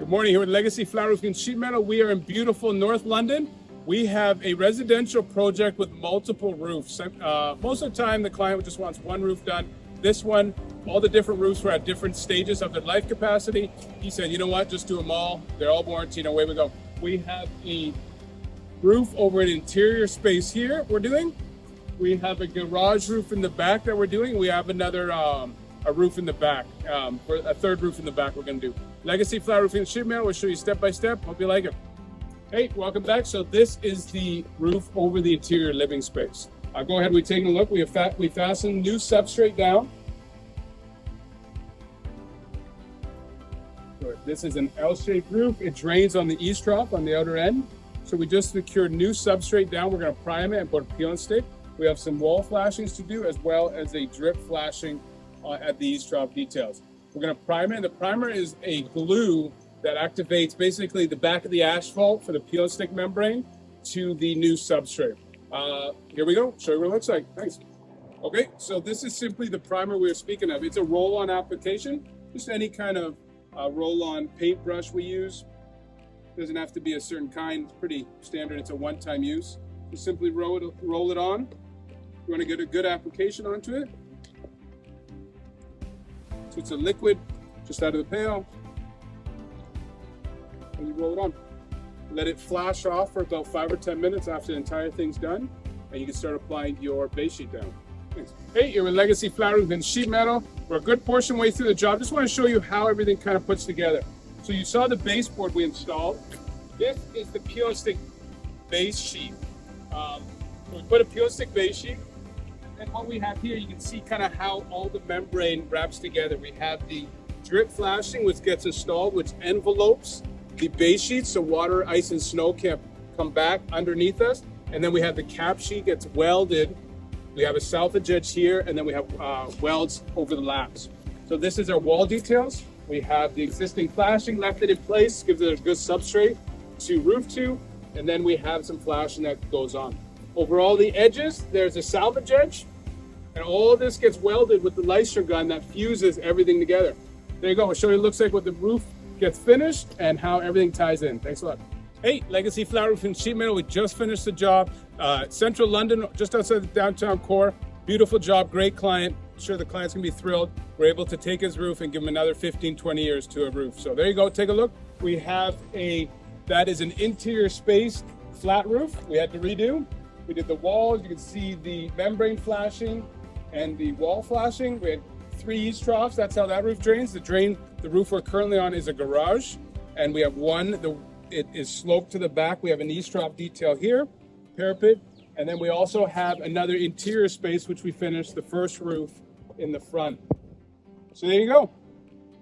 Good morning, here with Legacy Flat Roof and Sheet Metal. We are in beautiful North London. We have a residential project with multiple roofs. Most of the time, the client just wants one roof done. This one, all the different roofs were at different stages of their life capacity. He said, you know what, just do them all. They're all warranted, away we go. We have a roof over an interior space here we're doing. We have a garage roof in the back that we're doing. We have another a roof in the back, a third roof in the back we're gonna do. Legacy Flat Roofing and Sheet Metal, we'll show you step by step. Hope you like it. Hey, welcome back. So this is the roof over the interior living space. Go ahead, we're taking a look. We fastened new substrate down. This is an L-shaped roof. It drains on the east trough on the outer end. So we just secured new substrate down. We're gonna prime it and put a peel and stick. We have some wall flashings to do as well as a drip flashing at the east trough details. We're gonna prime it. The primer is a glue that activates basically the back of the asphalt for the peel and stick membrane to the new substrate. Here we go, show you what it looks like. Thanks. Okay, so this is simply the primer we were speaking of. It's a roll-on application, just any kind of roll-on paintbrush we use. Doesn't have to be a certain kind, it's pretty standard, it's a one-time use. Just simply roll it on. You wanna get a good application onto it. So it's a liquid, just out of the pail. And you roll it on. Let it flash off for about 5 or 10 minutes after the entire thing's done, and you can start applying your base sheet down. Thanks. Hey, you're with Legacy Flat Roof and Sheet Metal. We're a good portion way through the job. Just want to show you how everything kind of puts together. So you saw the baseboard we installed. This is the peel and stick base sheet. So we put a peel and stick base sheet. And what we have here, you can see kind of how all the membrane wraps together. We have the drip flashing, which gets installed, which envelopes the base sheet so water, ice, and snow can't come back underneath us. And then we have the cap sheet gets welded. We have a salvage edge here, and then we have welds over the laps. So this is our wall details. We have the existing flashing, left it in place, gives it a good substrate to roof to, and then we have some flashing that goes on. Over all the edges, there's a salvage edge, and all of this gets welded with the Leister gun that fuses everything together. There you go, I'll show you what it looks like when the roof gets finished and how everything ties in. Thanks a lot. Hey, Legacy Flat Roof and Sheet Metal, we just finished the job. Central London, just outside the downtown core. Beautiful job, great client. I'm sure the client's gonna be thrilled. We're able to take his roof and give him another 15, 20 years to a roof. So there you go, take a look. We have that is an interior space flat roof we had to redo. We did the walls, you can see the membrane flashing and the wall flashing. We had 3 east troughs, that's how that roof drains. The roof we're currently on is a garage, and we have it is sloped to the back. We have an east trough detail here, parapet, and then we also have another interior space which we finished the first roof in the front. So there you go.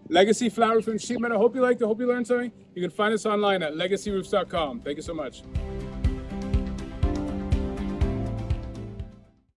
Legacy Flat Roof and Sheet Metal. I hope you liked it, hope you learned something. You can find us online at legacyroofs.com. Thank you so much.